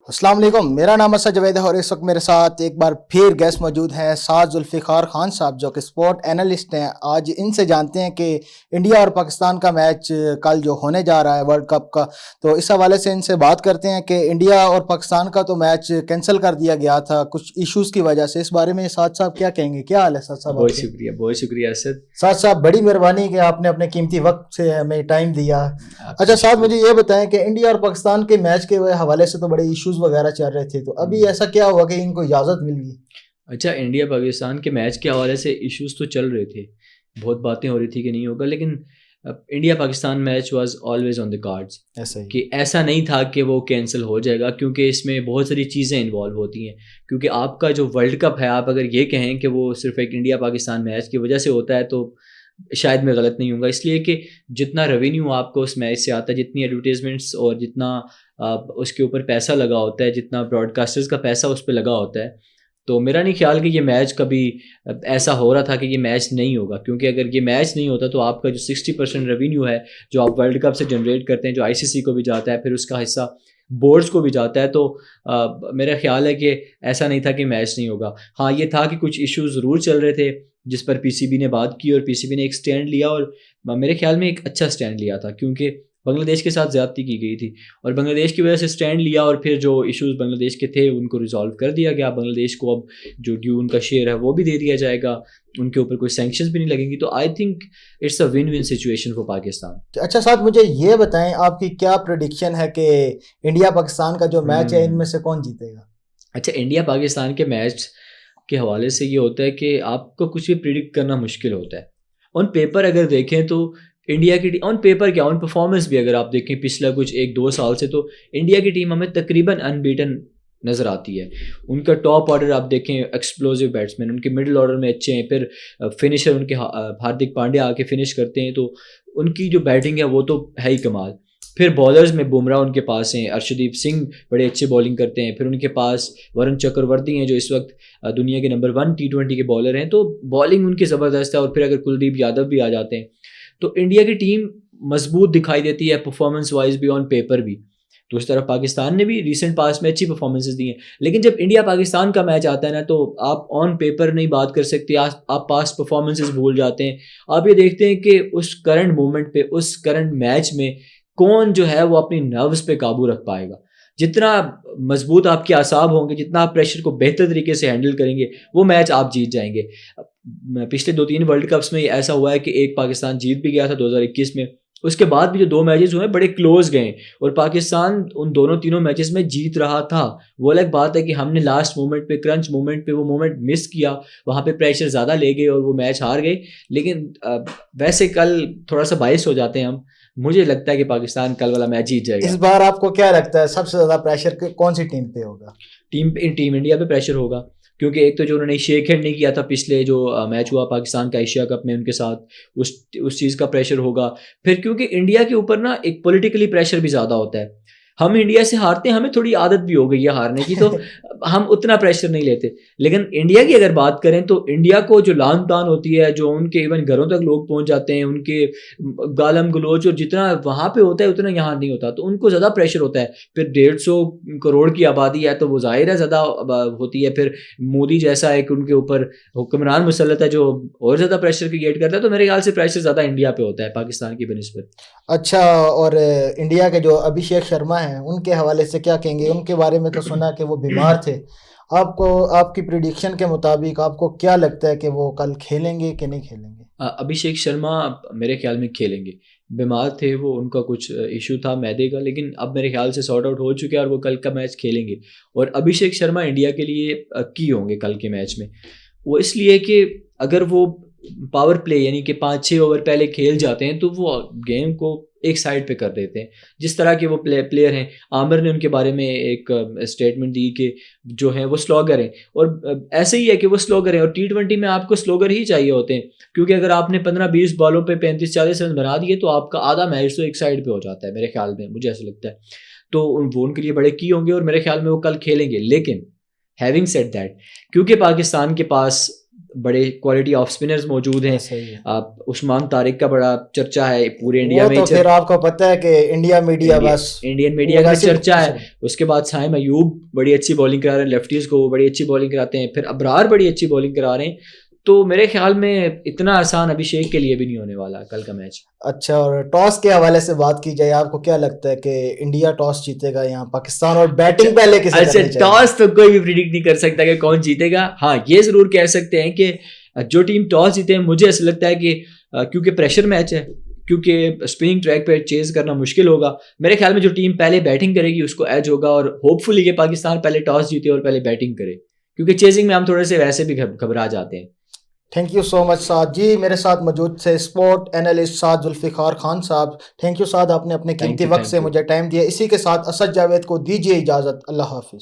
अस्सलाम वालेकुम। मेरा नाम असद जवेद है और इस वक्त मेरे साथ एक बार फिर गेस्ट मौजूद हैं साद जुल्फ़िकार खान साहब, जो कि स्पोर्ट एनालिस्ट हैं। आज इनसे जानते हैं कि इंडिया और पाकिस्तान का मैच कल जो होने जा रहा है वर्ल्ड कप का, तो इस हवाले से इनसे बात करते हैं कि इंडिया और पाकिस्तान का तो मैच कैंसिल कर दिया गया था कुछ इश्यूज़ की वजह से। इस बारे में साद साहब क्या कहेंगे? क्या हाल है साद साहब बहुत आपके? शुक्रिया, बहुत शुक्रिया असद। साद साहब, बड़ी मेहरबानी कि आपने अपने कीमती वक्त से हमें टाइम दिया। आपका अच्छा साहब, मुझे शुक्रिया। ये बताएं कि इंडिया और पाकिस्तान के मैच के हवाले से तो बड़े इश्यूज वगैरह चल रहे थे, तो अभी हम्म, ऐसा क्या हुआ कि इनको इजाज़त मिल गई? अच्छा, इंडिया पाकिस्तान के मैच के हवाले से इश्यूज तो चल रहे थे, बहुत बातें हो रही थी कि नहीं होगा, लेकिन India Pakistan match was always on the cards. ऐसा ही। कि ऐसा नहीं था कि वो कैंसिल हो जाएगा, क्योंकि इसमें बहुत सारी चीज़ें इन्वॉल्व होती हैं। क्योंकि आपका जो वर्ल्ड कप है, आप अगर ये कहें कि वो सिर्फ एक इंडिया पाकिस्तान मैच की वजह से होता है, तो शायद मैं गलत नहीं हूँगा। इसलिए कि जितना रेवेन्यू आपको उस मैच से आता है, जितनी एडवर्टीजमेंट्स और जितना उसके ऊपर पैसा लगा होता है, जितना ब्रॉडकास्टर्स का पैसा उस पर लगा होता है, तो मेरा नहीं ख्याल कि ये मैच कभी ऐसा हो रहा था कि ये मैच नहीं होगा। क्योंकि अगर ये मैच नहीं होता तो आपका जो 60% रेवेन्यू है जो आप वर्ल्ड कप से जनरेट करते हैं, जो आईसीसी को भी जाता है, फिर उसका हिस्सा बोर्ड्स को भी जाता है, तो मेरा ख्याल है कि ऐसा नहीं था कि मैच नहीं होगा। हाँ, ये था कि कुछ इश्यूज ज़रूर चल रहे थे जिस पर पीसीबी ने बात की और पीसीबी ने एक स्टैंड लिया, और मेरे ख्याल में एक अच्छा स्टैंड लिया था, क्योंकि बांग्लादेश के साथ ज़्यादती की गई थी और बांग्लादेश की वजह से स्टैंड लिया, और फिर जो इश्यूज बांग्लादेश के थे उनको रिजॉल्व कर दिया गया। बांग्लादेश को अब जो ड्यू उनका शेयर है वो भी दे दिया जाएगा, उनके ऊपर कोई सैंक्शंस भी नहीं लगेंगी। तो I think it's a win win situation for Pakistan. अच्छा साहब, मुझे ये बताएं आपकी क्या प्रिडिक्शन है कि इंडिया पाकिस्तान का जो मैच है हम्म इनमें से कौन जीतेगा? अच्छा, इंडिया पाकिस्तान के मैच के हवाले से ये होता है कि आपको कुछ भी प्रिडिक्ट करना मुश्किल होता है। ऑन पेपर अगर देखें तो इंडिया की ऑन पेपर क्या, ऑन परफॉर्मेंस भी अगर आप देखें पिछला कुछ 1-2 साल से, तो इंडिया की टीम हमें तकरीबन अनबीटन नज़र आती है। उनका टॉप ऑर्डर आप देखें, एक्सप्लोसिव बैट्समैन, उनके मिडिल ऑर्डर में अच्छे हैं, फिर फिनिशर उनके हार्दिक पांड्या आके फिनिश करते हैं, तो उनकी जो बैटिंग है वो तो है ही कमाल। फिर बॉलर्स में बुमराह उनके पास हैं, अर्शदीप सिंह बड़े अच्छे बॉलिंग करते हैं, फिर उनके पास वरुण चक्रवर्ती हैं जो इस वक्त दुनिया के नंबर 1 T20 के बॉलर हैं, तो बॉलिंग उनकी ज़बरदस्त है। और फिर अगर कुलदीप यादव भी आ जाते हैं तो इंडिया की टीम मजबूत दिखाई देती है, परफॉर्मेंस वाइज भी, ऑन पेपर भी। तो उस तरफ पाकिस्तान ने भी रिसेंट पास में अच्छी परफॉर्मेंसेस दी हैं, लेकिन जब इंडिया पाकिस्तान का मैच आता है ना, तो आप ऑन पेपर नहीं बात कर सकते, आप पास परफॉर्मेंसेस भूल जाते हैं। आप ये देखते हैं कि उस करंट मोमेंट पे, उस करंट मैच में कौन जो है वो अपनी नर्व्स पे काबू रख पाएगा। जितना मजबूत आपके आसाब होंगे, जितना आप प्रेशर को बेहतर तरीके से हैंडल करेंगे, वो मैच आप जीत जाएंगे। पिछले 2-3 वर्ल्ड कप्स में ऐसा हुआ है कि एक पाकिस्तान जीत भी गया था 2021 में, उसके बाद भी जो 2 मैचेस हुए बड़े क्लोज गए और पाकिस्तान उन दोनों तीनों मैचेस में जीत रहा था। वो अलग बात है कि हमने लास्ट मोमेंट पे, क्रंच मोमेंट पे वो मोमेंट मिस किया, वहाँ पे प्रेशर ज़्यादा ले गए और वो मैच हार गए। लेकिन वैसे कल थोड़ा सा बाइस हो जाते हैं हम। मुझे लगता है कि पाकिस्तान कल वाला मैच जीत इस जाएगा। बार आपको क्या लगता है सबसे ज्यादा प्रेशर कौन सी टीम पे होगा? टीम इंडिया पे प्रेशर होगा, क्योंकि एक तो जो उन्होंने शेक हैंड नहीं किया था पिछले जो मैच हुआ पाकिस्तान का एशिया कप में उनके साथ, उस चीज़ का प्रेशर होगा। फिर क्योंकि इंडिया के ऊपर ना एक पॉलिटिकली प्रेशर भी ज़्यादा होता है। हम इंडिया से हारते हैं, हमें थोड़ी आदत भी हो गई है हारने की, तो हम उतना प्रेशर नहीं लेते। लेकिन इंडिया की अगर बात करें तो इंडिया को जो लान तान होती है, जो उनके इवन घरों तक लोग पहुंच जाते हैं, उनके गालम गलोच और जितना वहाँ पे होता है उतना यहाँ नहीं होता, तो उनको ज़्यादा प्रेशर होता है। फिर 150 करोड़ की आबादी है, तो वो जाहिर है ज़्यादा होती है। फिर मोदी जैसा एक उनके ऊपर हुक्मरान मुसल्लत है जो और ज़्यादा प्रेशर क्रिएट करता है, तो मेरे ख्याल से प्रेशर ज़्यादा इंडिया पे होता है पाकिस्तान की बनिस्बत। अच्छा, और इंडिया के जो अभिषेक शर्मा हैं उनके हवाले से क्या कहेंगे? उनके बारे में तो सुना कि वो बीमार थे। आपको, आपकी प्रिडिक्शन के मुताबिक आपको क्या लगता है कि वो कल खेलेंगे कि नहीं खेलेंगे? अभिषेक शर्मा मेरे ख्याल में खेलेंगे। बीमार थे वो, उनका कुछ इशू था मैदे का, लेकिन अब मेरे ख्याल से सॉर्ट आउट हो चुके हैं और वो कल का मैच खेलेंगे। और अभिषेक शर्मा इंडिया के लिए की होंगे कल के मैच में। वो इसलिए कि अगर वो पावर प्ले यानी कि 5-6 ओवर पहले खेल जाते हैं तो वो गेम को एक साइड पे कर देते हैं। जिस तरह के वो प्लेयर हैं, आमिर ने उनके बारे में एक स्टेटमेंट दी कि जो है वो स्लॉगर हैं, और ऐसे ही है कि वो स्लॉगर हैं, और T20 में आपको स्लॉगर ही चाहिए होते हैं, क्योंकि अगर आपने 15-20 बॉलों पे 35-40 रन बना दिए तो आपका आधा मैच तो एक साइड पे हो जाता है मेरे ख्याल में, मुझे ऐसा लगता है। तो वो उनके लिए बड़े की होंगे और मेरे ख्याल में वो कल खेलेंगे। लेकिन हैविंग सेड दैट, क्योंकि पाकिस्तान के पास बड़े क्वालिटी ऑफ स्पिनर्स मौजूद हैं। सही है। आप उस्मान तारिक का बड़ा चर्चा है पूरे इंडिया वो में तो ही फिर आपको पता है कि इंडिया मीडिया बस इंडियन मीडिया का वैसे- चर्चा है। उसके बाद साइम अयूब बड़ी अच्छी बॉलिंग करा रहे हैं, लेफ्टीज को वो बड़ी अच्छी बॉलिंग कराते हैं, फिर अबरार बड़ी अच्छी बॉलिंग करा रहे हैं। तो मेरे ख्याल में इतना आसान अभिषेक के लिए भी नहीं होने वाला कल का मैच। अच्छा, और टॉस के हवाले से बात की जाए, आपको क्या लगता है कि इंडिया टॉस जीतेगा यहाँ पाकिस्तान, और बैटिंग पहले किसे अच्छा, करनी चाहिए? टॉस तो कोई भी प्रिडिक्ट नहीं कर सकता कि कौन जीतेगा। हाँ, ये जरूर कह सकते हैं कि जो टीम टॉस जीते हैं, मुझे ऐसा लगता है कि क्योंकि प्रेशर मैच है, क्योंकि स्पिनिंग ट्रैक पे चेज करना मुश्किल होगा, मेरे ख्याल में जो टीम पहले बैटिंग करेगी उसको एज होगा, और होपफुली कि पाकिस्तान पहले टॉस जीते और पहले बैटिंग करे, क्योंकि चेजिंग में हम थोड़े से वैसे भी घबरा जाते हैं। थैंक यू सो मच साद जी। मेरे साथ मौजूद थे स्पोर्ट एनालिस्ट साद जुल्फिकार खान साहब। थैंक यू साद, आपने अपने कीमती वक्त से you. मुझे टाइम दिया। इसी के साथ असद जावेद को दीजिए इजाज़त। अल्लाह हाफिज़।